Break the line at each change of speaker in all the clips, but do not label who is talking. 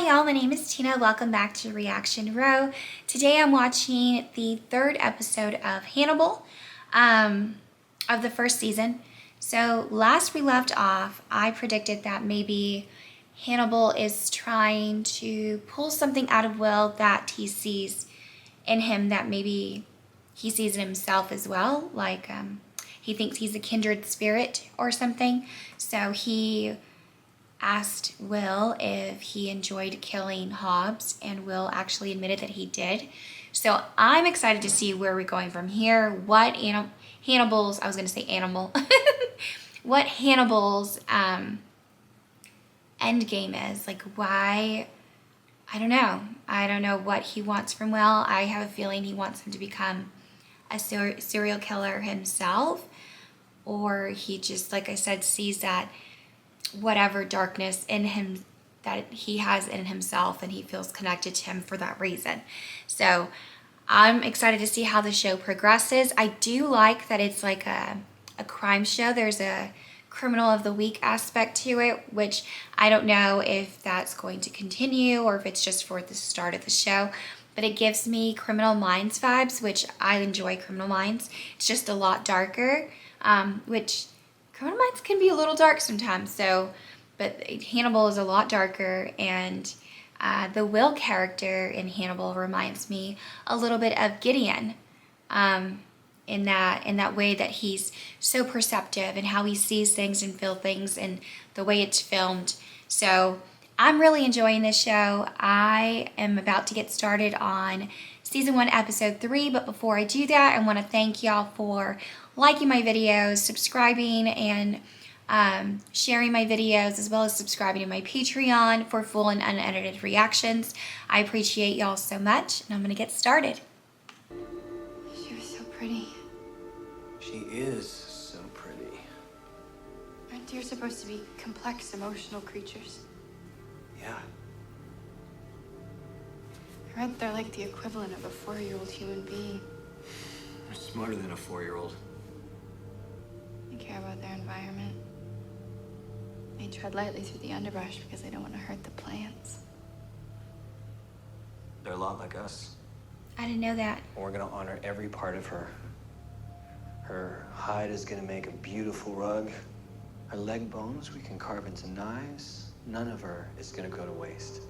Hi y'all, my name is Tina. Welcome back to Reaction Row. Today I'm watching the third episode of Hannibal of the first season. So last we left off, I predicted that maybe Hannibal is trying to pull something out of Will that he sees in him that maybe he sees in himself as well. Like he thinks he's a kindred spirit or something. So he asked Will if he enjoyed killing Hobbs, and Will actually admitted that he did. So I'm excited to see where we're going from here. What Hannibal's, I was going to say animal, what Hannibal's end game is. Like why, I don't know. I don't know what he wants from Will. I have a feeling he wants him to become a serial killer himself, or he just, like I said, sees that whatever darkness in him that he has in himself, and he feels connected to him for that reason. So I'm excited to see how the show progresses. I do like that it's like a crime show. There's a criminal of the week aspect to it, which I don't know if that's going to continue or if it's just for the start of the show, but it gives me Criminal Minds vibes, which I enjoy Criminal Minds. It's just a lot darker, which Criminal Minds can be a little dark sometimes, but Hannibal is a lot darker, and the Will character in Hannibal reminds me a little bit of Gideon, in that way that he's so perceptive and how he sees things and feels things and the way it's filmed. So I'm really enjoying this show. I am about to get started on season 1, episode 3, but before I do that, I want to thank y'all for liking my videos, subscribing, and sharing my videos, as well as subscribing to my Patreon for full and unedited reactions. I appreciate y'all so much, and I'm gonna get started.
She was so pretty.
She is so pretty.
Aren't deer supposed to be complex, emotional creatures?
Yeah.
I read they're like the equivalent of a 4-year-old human being.
They're smarter than a 4-year-old.
They care about their environment. They tread lightly through the underbrush because they don't want to hurt the plants.
They're a lot like us.
I didn't know that.
We're gonna honor every part of her. Her hide is gonna make a beautiful rug. Her leg bones we can carve into knives. None of her is gonna go to waste.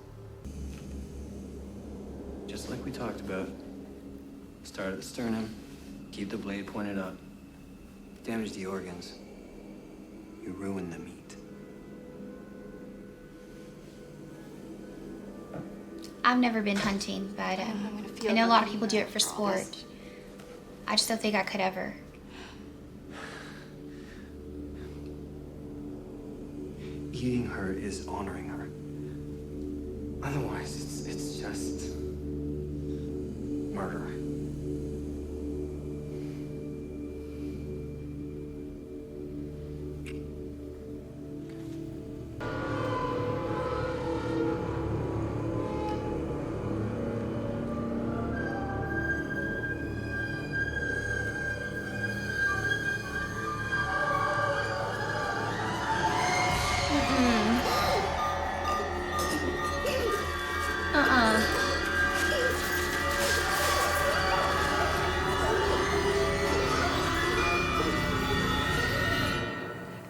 Just like we talked about. Start at the sternum, keep the blade pointed up. Damage the organs, you ruin the meat.
I've never been hunting, but I know a lot of people do it for sport. I just don't think I could ever.
Eating her is honoring her. Otherwise, it's just murder.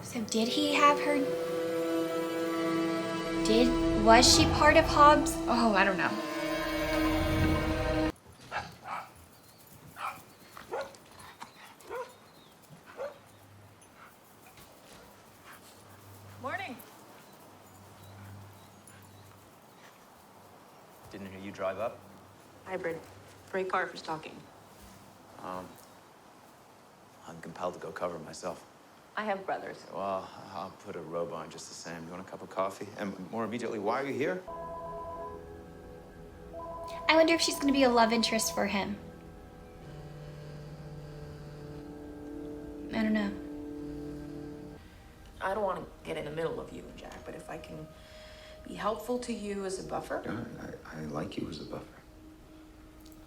So did he have her? Was she part of Hobbs? Oh, I don't know.
Morning.
Didn't hear you drive up?
Hybrid. Free car for stalking.
I'm compelled to go cover myself.
I have brothers.
Well, I'll put a robe on just the same. You want a cup of coffee? And more immediately, why are you here?
I wonder if she's going to be a love interest for him. I don't know.
I don't want to get in the middle of you and Jack, but if I can be helpful to you as a buffer.
I like you as a buffer.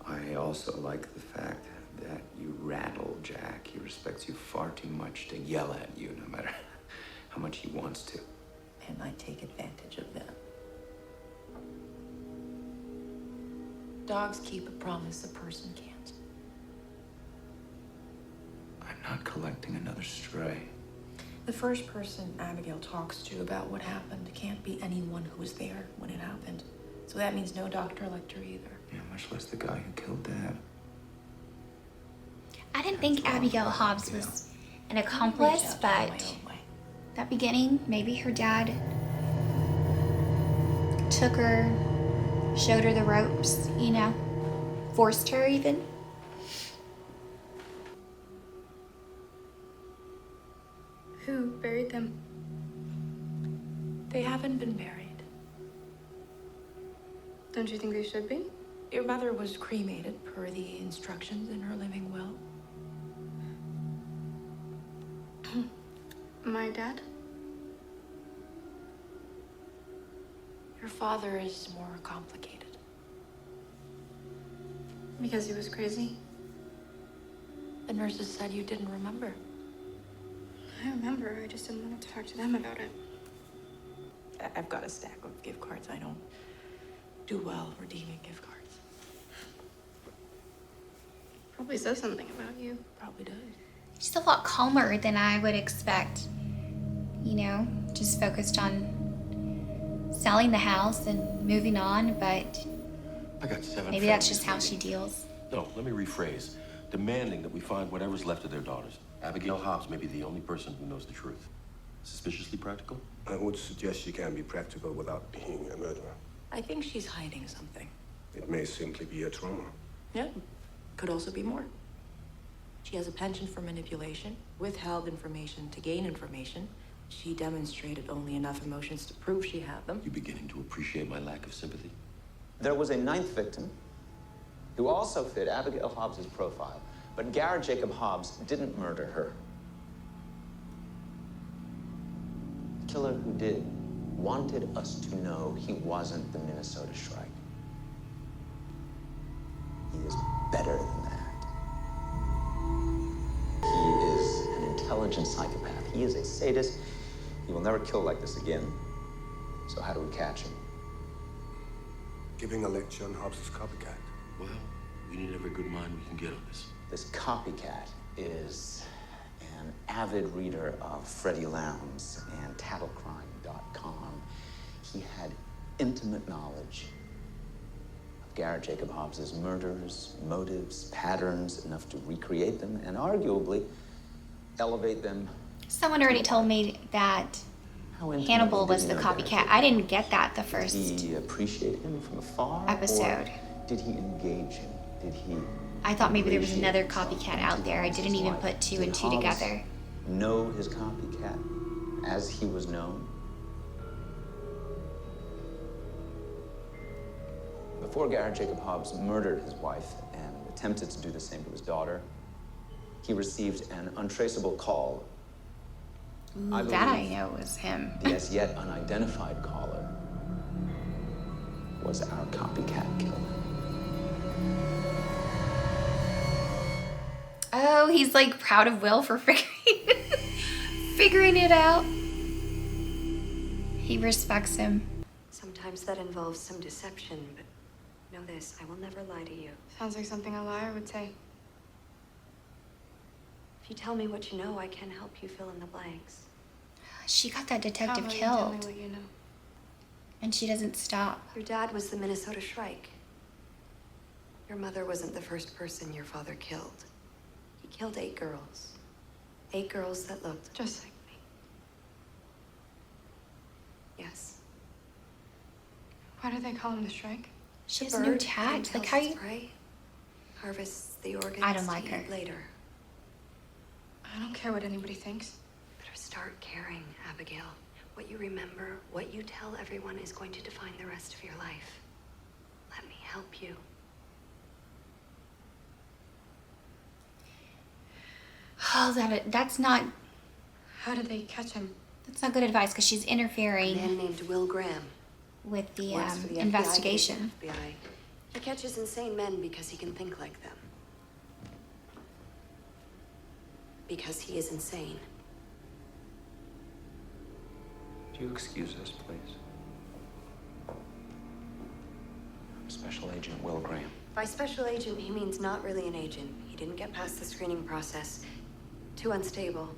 I also like the fact that you rattle Jack. He respects you far too much to yell at you, no matter how much he wants to.
And I take advantage of that. Dogs keep a promise a person can't.
I'm not collecting another stray.
The first person Abigail talks to about what happened can't be anyone who was there when it happened. So that means no doctor liked her either.
Yeah, much less the guy who killed Dad.
I didn't think
That's wrong,
Abigail Hobbs
Abigail.
was an
I'll reach
accomplice,
out to her my
but
own way.
that beginning, maybe her dad took her, showed her the ropes, you know, forced her even.
Who buried them?
They haven't been buried.
Don't you think they should be?
Your mother was cremated per the instructions in her living will.
My dad?
Your father is more complicated.
Because he was crazy?
The nurses said you didn't remember.
I remember, I just didn't want to talk to them about it.
I've got a stack of gift cards. I don't do well redeeming gift cards.
Probably says something about you.
Probably does.
She's a lot calmer than I would expect. You know, just focused on selling the house and moving on, but
I got 7
maybe that's
families
just how she
waiting.
deals.
No, let me rephrase. Demanding that we find whatever's left of their daughters. Abigail Hobbs may be the only person who knows the truth. Suspiciously practical?
I would suggest she can be practical without being a murderer.
I think she's hiding something.
It may simply be a trauma.
Yeah, could also be more. She has a penchant for manipulation, withheld information to gain information. She demonstrated only enough emotions to prove she had them.
You beginning to appreciate my lack of sympathy?
There was a 9th victim who also fit Abigail Hobbs's profile, but Garrett Jacob Hobbs didn't murder her. The killer who did wanted us to know he wasn't the Minnesota Shrike. He is better than that. He is an intelligent psychopath. He is a sadist. He will never kill like this again. So how do we catch him?
Giving a lecture on Hobbes's copycat.
Well, we need every good mind we can get on this.
This copycat is an avid reader of Freddie Lowndes and TattleCrime.com. He had intimate knowledge of Garrett Jacob Hobbs's murders, motives, patterns, enough to recreate them and arguably elevate them.
Someone already told me that
How intimately
Hannibal
did
was
he
the
know Garrett
copycat.
Jacob
I didn't
Hobbs?
get that the
Did
first
he appreciate him from afar?
episode.
Or did he engage him? Did he?
I thought maybe there was
ingratiate
another
himself
copycat
into
out there. I
Hobbs's
didn't even
life?
put two
Did
and two
Hobbs
together.
know his copycat as he was known? Before Garrett Jacob Hobbs murdered his wife and attempted to do the same to his daughter, he received an untraceable call.
Ooh, that I know was him.
The as yet unidentified caller was our copycat killer.
Oh, he's like proud of Will for figuring it out. He respects him.
Sometimes that involves some deception, but know this, I will never lie to you.
Sounds like something a liar would say.
If you tell me what you know, I can help you fill in the blanks.
She got that
How
detective
about you tell me
killed,
what you know?
and she doesn't stop.
Your dad was the Minnesota Shrike. Your mother wasn't the first person your father killed. He killed 8 girls. 8 girls that looked
Just
like me. Yes.
Why do they call him the Shrike?
She has
The
new
bird
tags.
that
Like how
kills
you?
its prey, harvests the organs
I don't
to
like
eat
her.
later.
I don't care what anybody thinks.
Better start caring, Abigail. What you remember, what you tell everyone is going to define the rest of your life. Let me help you.
Oh, that's not
How did they catch him?
good advice because she's
A
interfering
man named Will Graham.
with the
Works for the FBI,
investigation.
the FBI. He catches insane men because he can think like them. Because he is insane.
Do you excuse us, please? I'm Special Agent Will Graham.
By special agent, he means not really an agent. He didn't get past the screening process. Too unstable.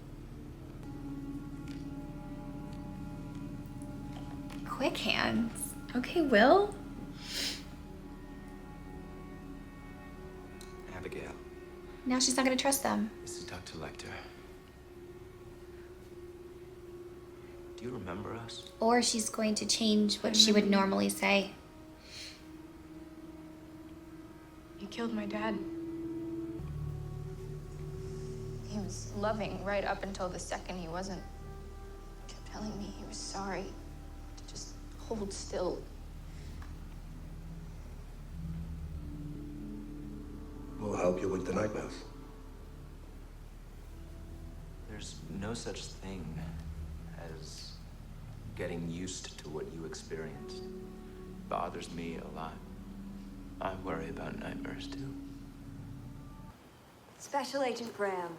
Quick hands. Okay, Will.
Abigail,
Now she's not gonna trust them.
this is Dr. Lecter. Do you remember us?
Or she's going to change what she would normally say.
He killed my dad. He was loving right up until the second he wasn't. He kept telling me he was sorry. To just hold still.
We'll help you with the nightmares.
There's no such thing as getting used to what you experienced. Bothers me a lot. I worry about nightmares too.
Special Agent Graham.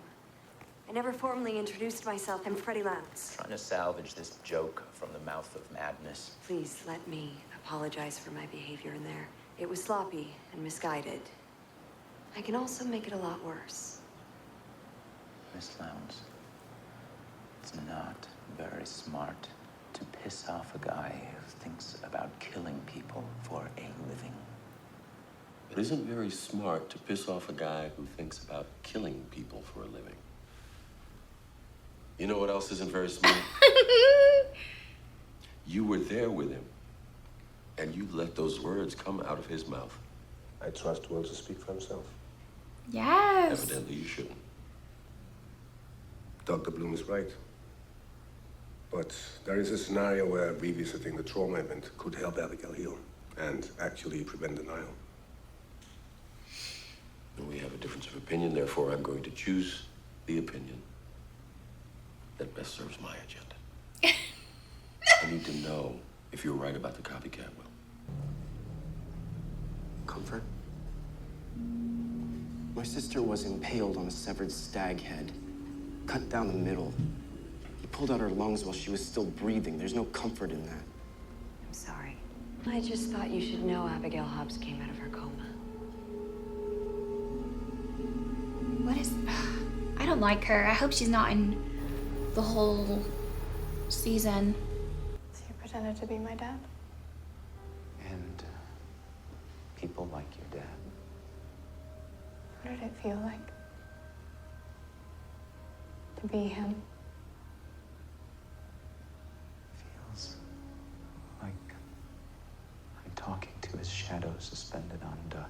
I never formally introduced myself. I'm Freddie Lounds.
Trying to salvage this joke from the mouth of madness.
Please let me apologize for my behavior in there. It was sloppy and misguided. I can also make it a lot worse.
Miss Lowndes, it's not very smart to piss off a guy who thinks about killing people for a living.
It isn't very smart to piss off a guy who thinks about killing people for a living. You know what else isn't very smart? You were there with him, and you let those words come out of his mouth.
I trust Will to speak for himself.
Yes.
Evidently, you shouldn't.
Dr. Bloom is right. But there is a scenario where revisiting the trauma event could help Abigail heal and actually prevent denial.
And we have a difference of opinion, therefore I'm going to choose the opinion that best serves my agenda. I need to know if you're right about the copycat, Will.
Comfort? My sister was impaled on a severed stag head, cut down the middle. He pulled out her lungs while she was still breathing. There's no comfort in that.
I'm sorry. I just thought you should know Abigail Hobbs came out of her coma.
What is... I don't like her. I hope she's not in the whole season.
So you pretended to be my dad?
And people like your dad.
What did it feel like? To be him?
Feels like I'm talking to his shadow suspended on dust.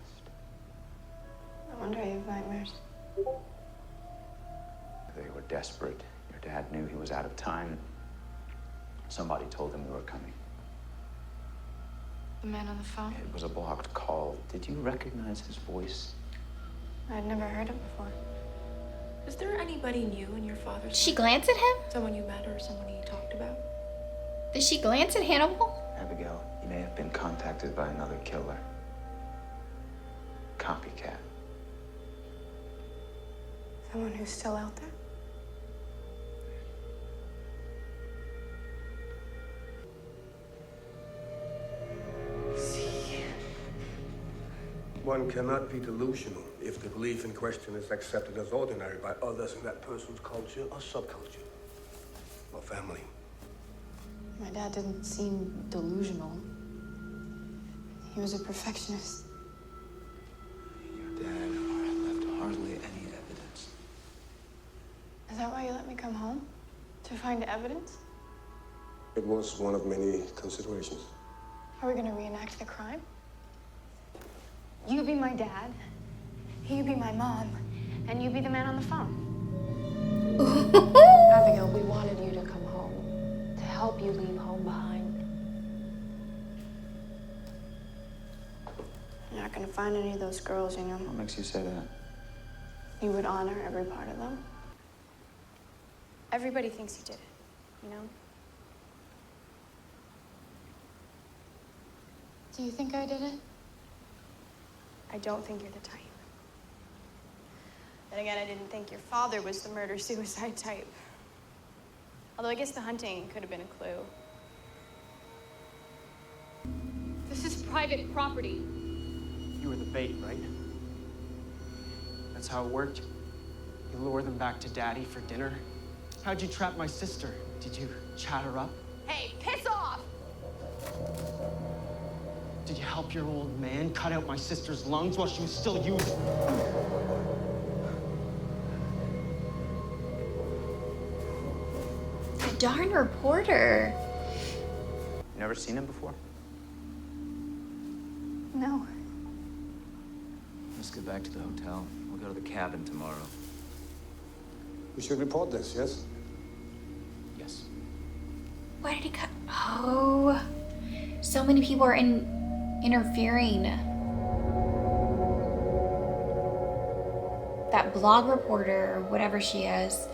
No wonder you have nightmares.
They were desperate. Your dad knew he was out of time. Somebody told him we were coming.
The man on the phone?
It was a blocked call. Did you recognize his voice?
I'd never heard it before.
Is there anybody new in your father's
Did she
life?
glance at him?
Someone you met or someone you talked about?
Did she glance at Hannibal?
Abigail, you may have been contacted by another killer. Copycat.
Someone who's still out there?
One cannot be delusional if the belief in question is accepted as ordinary by others in that person's culture or subculture or family.
My dad didn't seem delusional. He was a perfectionist.
Your dad left hardly any evidence.
Is that why you let me come home? To find evidence?
It was one of many considerations.
Are we gonna reenact the crime? You be my dad, you be my mom, and you be the man on the phone. Abigail, we wanted you to come home, to help you leave home behind. You're not gonna find any of those girls, you know?
What makes you say that?
You would honor every part of them. Everybody thinks you did it, you know? Do you think I did it? I don't think you're the type. Then again, I didn't think your father was the murder-suicide type. Although I guess the hunting could have been a clue. This is private property.
You were the bait, right? That's how it worked? You lure them back to Daddy for dinner? How'd you trap my sister? Did you chat her up?
Hey, piss off!
Did you help your old man cut out my sister's lungs while she was still using?
A darn reporter.
You never seen him before?
No.
Let's get back to the hotel. We'll go to the cabin tomorrow.
We should report this, yes?
Yes.
Why did he cut? Oh, so many people are interfering. That blog reporter, or whatever she is,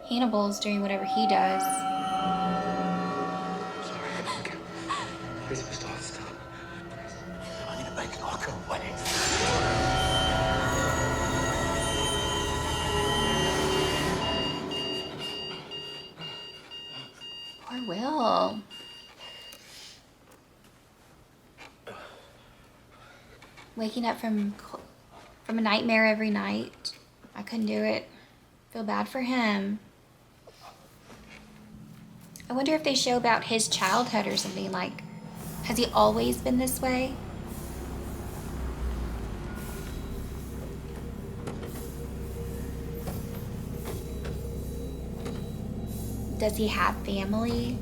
Hannibal's doing whatever he does.
Please, stop. I need to make it all go away.
Poor Will. Waking up from a nightmare every night. I couldn't do it. Feel bad for him. I wonder if they show about his childhood or something. Like, has he always been this way? Does he have family?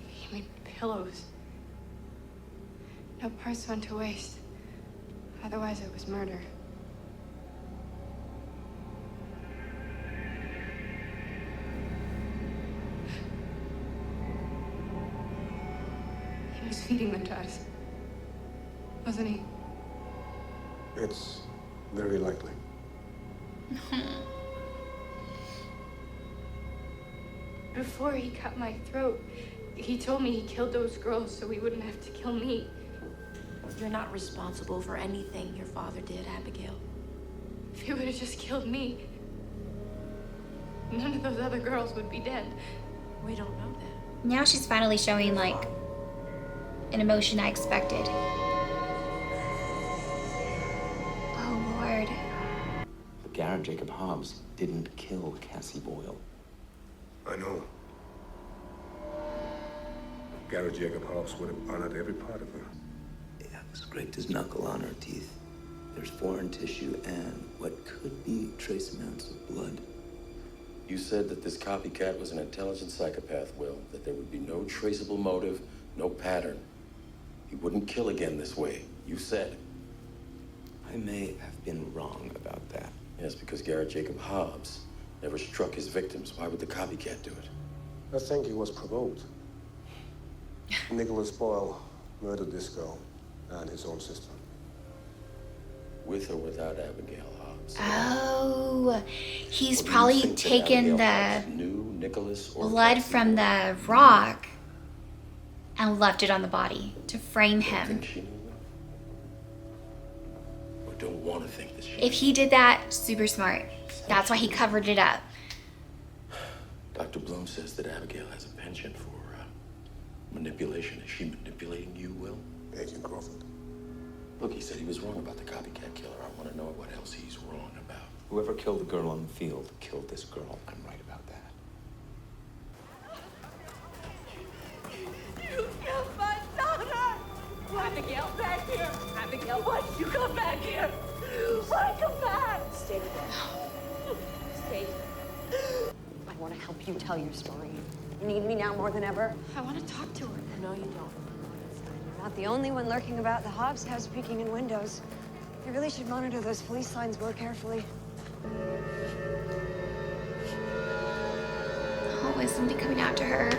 He made pillows. No parts went to waste. Otherwise, it was murder. He was feeding them to us. Wasn't he?
It's very likely.
Before he cut my throat, he told me he killed those girls so he wouldn't have to kill me.
You're not responsible for anything your father did, Abigail.
If he would have just killed me, none of those other girls would be dead.
We don't know that.
Now she's finally showing, like, an emotion I expected. Oh, Lord.
But Garrett Jacob Hobbs didn't kill Cassie Boyle.
I know. Garrett Jacob Hobbs would have honored every part of her.
Yeah, scraped his knuckle on her teeth. There's foreign tissue and what could be trace amounts of blood.
You said that this copycat was an intelligent psychopath, Will, that there would be no traceable motive, no pattern. He wouldn't kill again this way. You said.
I may have been wrong about that.
Yes, because Garrett Jacob Hobbs never struck his victims. Why would the copycat do it?
I think he was provoked. Nicholas Boyle murdered this girl and his own sister.
With or without Abigail Hobbs?
Oh, he's
Or do you
probably
think that
taken
Abigail
the
Hobbs knew Nicholas or
blood
Cassie
from
Boyle?
the rock and left it on the body to frame
Don't
him.
think she knew that? Or don't want to think that she
If he did that, super smart. That's why he covered it up.
Dr. Bloom says that Abigail has a penchant for manipulation. Is she manipulating you, Will?
Agent Crawford.
Look, he said he was wrong about the copycat killer. I want to know what else he's wrong about.
Whoever killed the girl on the field killed this girl. I'm right about that.
You killed my daughter! Abigail, back here! Abigail, why did you come back here? Why come back?
Stay with them. Stay. I want to help you tell your story. You need me now more than ever.
I want to talk to her.
No, you don't. You're not the only one lurking about the Hobbs house, peeking in windows. You really should monitor those police signs more carefully.
Oh, is somebody coming after her?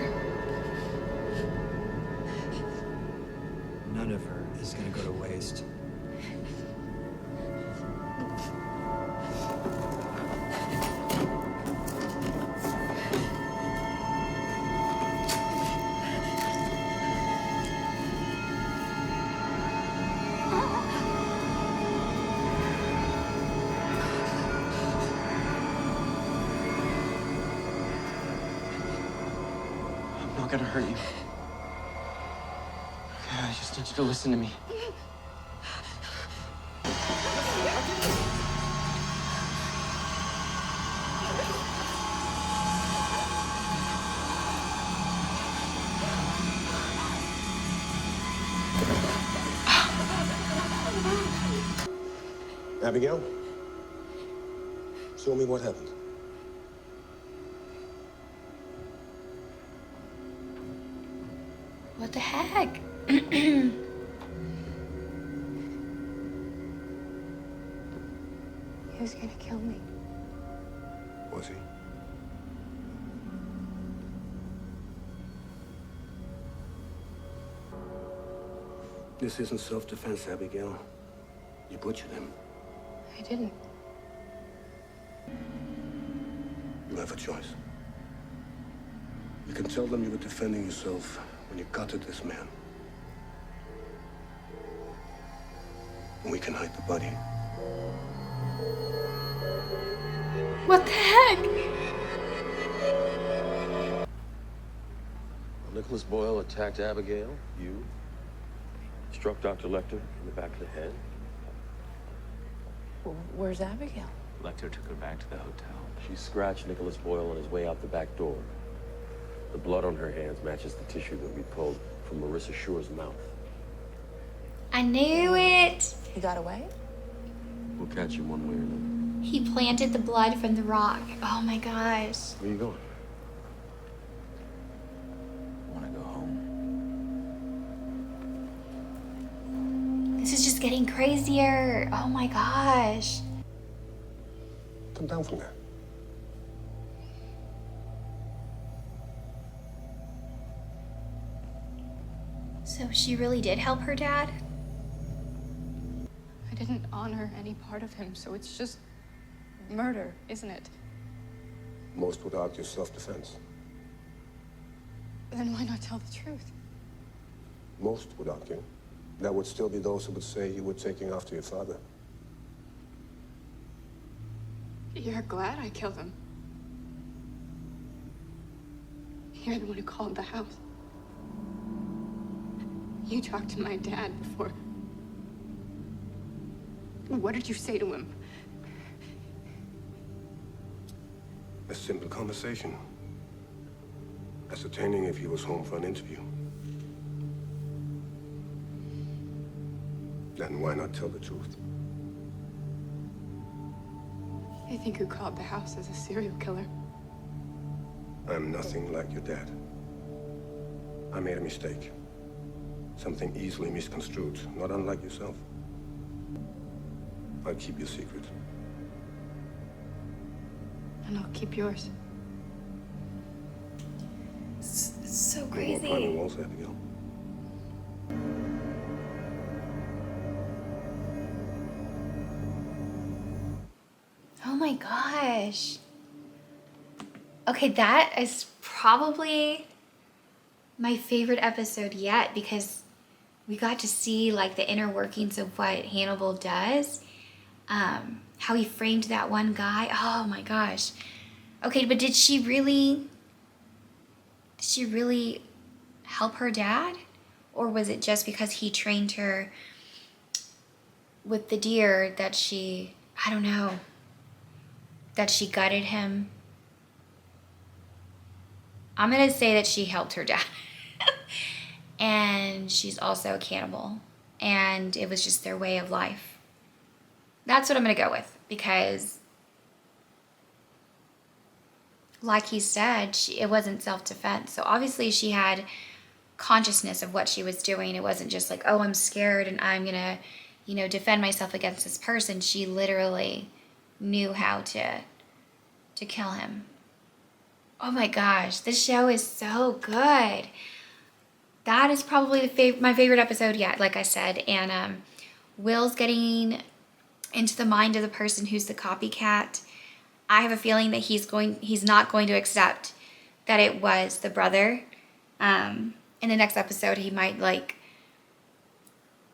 None of her is gonna go to waste.
I'm not gonna hurt you. Okay, I just need you to listen to me.
Abigail, show me what happened.
What the heck?
He was gonna kill me.
Was he? This isn't self-defense, Abigail. You butchered him.
I didn't.
You have a choice. You can tell them you were defending yourself when you gutted this man. And we can hide the body.
What the heck?
Nicholas Boyle attacked Abigail. You struck Dr. Lecter in the back of the head.
Where's Abigail?
Lecter took her back to the hotel.
She scratched Nicholas Boyle on his way out the back door. The blood on her hands matches the tissue that we pulled from Marissa Schuer's mouth.
I knew it.
He got away?
We'll catch him one way or another.
He planted the blood from the rock. Oh my gosh.
Where are you going?
I want to go home.
This is just getting crazier. Oh my gosh.
Come down from there.
So she really did help her dad?
I didn't honor any part of him, so it's just murder, isn't it?
Most would argue self-defense.
Then why not tell the truth?
Most would argue. There would still be those who would say you were taking after your father.
You're glad I killed him. You're the one who called the house. You talked to my dad before. What did you say to him?
A simple conversation. Ascertaining if he was home for an interview. Then why not tell the truth?
I think you called the house as a serial killer.
I'm nothing like your dad. I made a mistake. Something easily misconstrued, not unlike yourself. I'll keep your secret.
And I'll keep yours.
So
No more
crazy.
climbing walls, Abigail.
Oh my gosh. Okay, that is probably my favorite episode yet because we got to see like the inner workings of what Hannibal does. How he framed that one guy. Oh my gosh. Okay, but did she really help her dad? Or was it just because he trained her with the deer that she, I don't know, that she gutted him? I'm gonna say that she helped her dad. And she's also a cannibal. And it was just their way of life. That's what I'm gonna go with because like he said, it wasn't self-defense. So obviously she had consciousness of what she was doing. It wasn't just like, oh, I'm scared and I'm gonna, defend myself against this person. She literally knew how to kill him. Oh my gosh, this show is so good. That is probably my favorite episode yet, like I said. And Will's getting into the mind of the person who's the copycat. I have a feeling that he's not going to accept that it was the brother. In the next episode, he might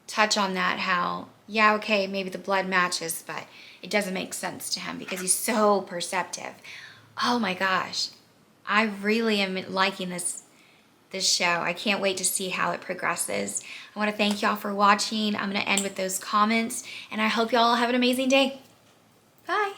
touch on that, how, yeah, okay, maybe the blood matches, but it doesn't make sense to him because he's so perceptive. Oh my gosh. I really am liking this this show. I can't wait to see how it progresses. I want to thank y'all for watching. I'm going to end with those comments, and I hope y'all have an amazing day. Bye.